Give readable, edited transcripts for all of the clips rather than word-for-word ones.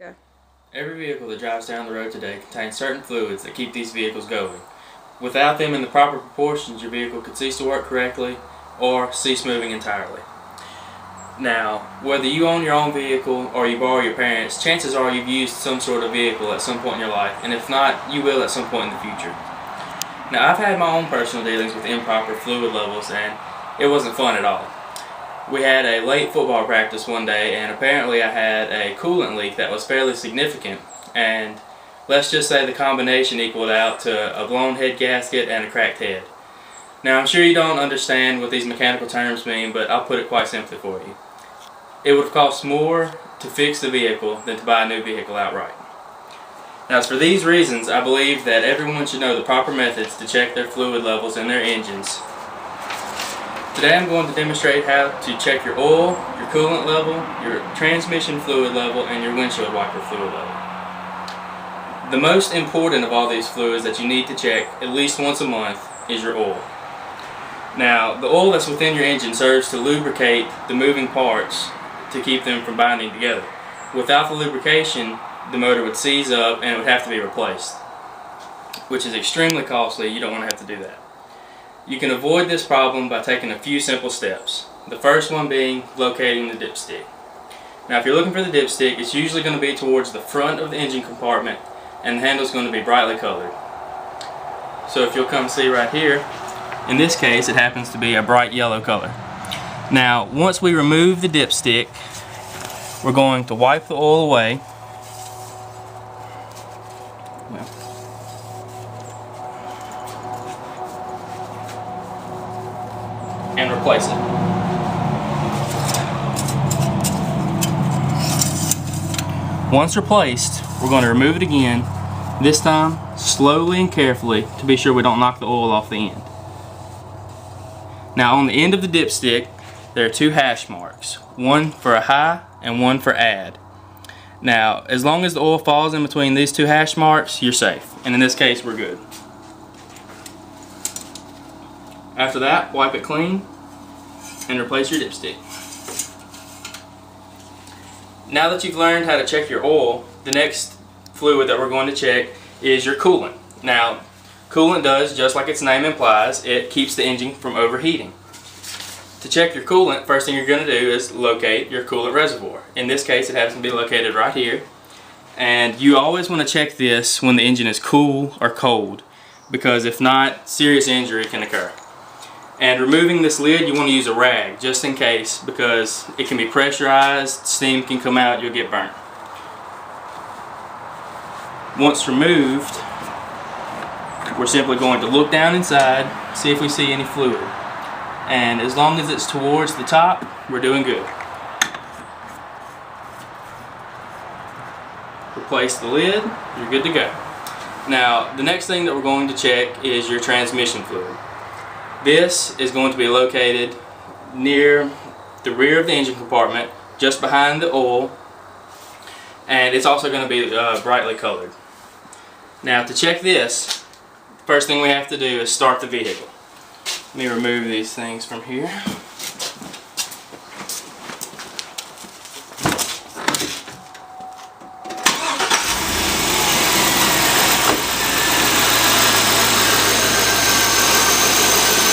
Yeah. Every vehicle that drives down the road today contains certain fluids that keep these vehicles going. Without them in the proper proportions, your vehicle could cease to work correctly or cease moving entirely. Now, whether you own your own vehicle or you borrow your parents', chances are you've used some sort of vehicle at some point in your life, and if not, you will at some point in the future. Now, I've had my own personal dealings with improper fluid levels, and it wasn't fun at all. We had a late football practice one day, and apparently I had a coolant leak that was fairly significant, and let's just say the combination equaled out to a blown head gasket and a cracked head. Now, I'm sure you don't understand what these mechanical terms mean, but I'll put it quite simply for you. It would have cost more to fix the vehicle than to buy a new vehicle outright. Now, it's for these reasons I believe that everyone should know the proper methods to check their fluid levels in their engines. Today I'm going to demonstrate how to check your oil, your coolant level, your transmission fluid level, and your windshield wiper fluid level. The most important of all these fluids that you need to check at least once a month is your oil. Now, the oil that's within your engine serves to lubricate the moving parts to keep them from binding together. Without the lubrication, the motor would seize up and it would have to be replaced, which is extremely costly. You don't want to have to do that. You can avoid this problem by taking a few simple steps. The first one being locating the dipstick. Now, if you're looking for the dipstick, it's usually going to be towards the front of the engine compartment, and the handle is going to be brightly colored. So if you'll come see right here, in this case it happens to be a bright yellow color. Now, once we remove the dipstick, we're going to wipe the oil away. And replace it. Once replaced, we're going to remove it again, this time slowly and carefully to be sure we don't knock the oil off the end. Now, on the end of the dipstick there are two hash marks, one for a high and one for add. Now, as long as the oil falls in between these two hash marks, you're safe, and in this case we're good. After that, wipe it clean and replace your dipstick. Now that you've learned how to check your oil, the next fluid that we're going to check is your coolant. Now, coolant does just like its name implies, it keeps the engine from overheating. To check your coolant, first thing you're going to do is locate your coolant reservoir. In this case, it happens to be located right here. And you always want to check this when the engine is cool or cold, because if not, serious injury can occur. And removing this lid, you want to use a rag just in case, because it can be pressurized, steam can come out, you'll get burnt. Once removed, we're simply going to look down inside, see if we see any fluid. And as long as it's towards the top, we're doing good. Replace the lid, you're good to go. Now, the next thing that we're going to check is your transmission fluid. This is going to be located near the rear of the engine compartment, just behind the oil, and it's also going to be brightly colored. Now, to check this, the first thing we have to do is start the vehicle. Let me remove these things from here.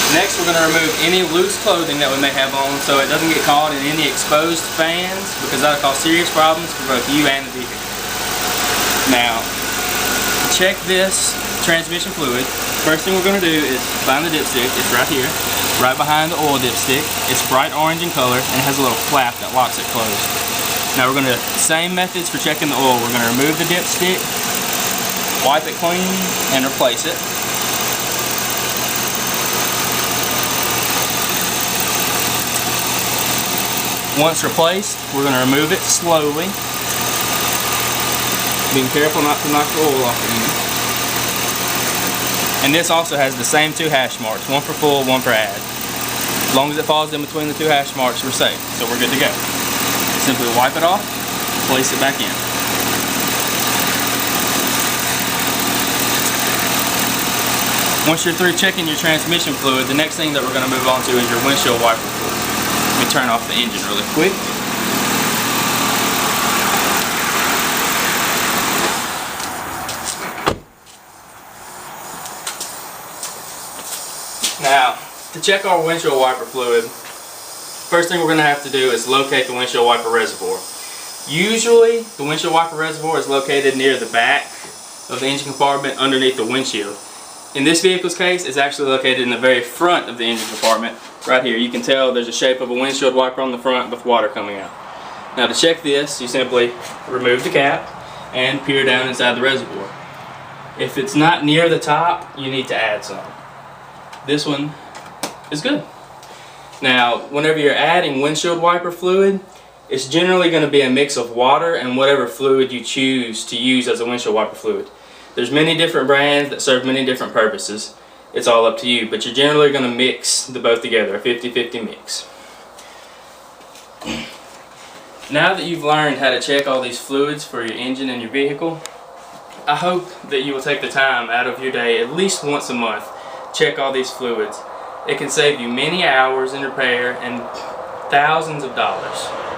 Next, we're going to remove any loose clothing that we may have on so it doesn't get caught in any exposed fans, because that'll cause serious problems for both you and the vehicle. Now, to check this transmission fluid, first thing we're going to do is find the dipstick. It's right here, right behind the oil dipstick. It's bright orange in color and it has a little flap that locks it closed. Now we're going to do the same methods for checking the oil. We're going to remove the dipstick, wipe it clean, and replace it. Once replaced, we're going to remove it slowly, being careful not to knock the oil off the end. And this also has the same two hash marks, one for full, one for add. As long as it falls in between the two hash marks, we're safe, so we're good to go. Simply wipe it off, place it back in. Once you're through checking your transmission fluid, the next thing that we're going to move on to is your windshield wiper fluid. Let me turn off the engine really quick. To check our windshield wiper fluid, first thing we're going to have to do is locate the windshield wiper reservoir. Usually the windshield wiper reservoir is located near the back of the engine compartment underneath the windshield. In this vehicle's case, it's actually located in the very front of the engine compartment. Right here, you can tell there's a shape of a windshield wiper on the front with water coming out. Now to check this, you simply remove the cap and peer down inside the reservoir. If it's not near the top, you need to add some. This one is good. Now, whenever you're adding windshield wiper fluid, it's generally going to be a mix of water and whatever fluid you choose to use as a windshield wiper fluid. There's many different brands that serve many different purposes. It's all up to you, but you're generally going to mix the both together, a 50-50 mix. Now that you've learned how to check all these fluids for your engine and your vehicle, I hope that you will take the time out of your day at least once a month, check all these fluids. It can save you many hours in repair and thousands of dollars.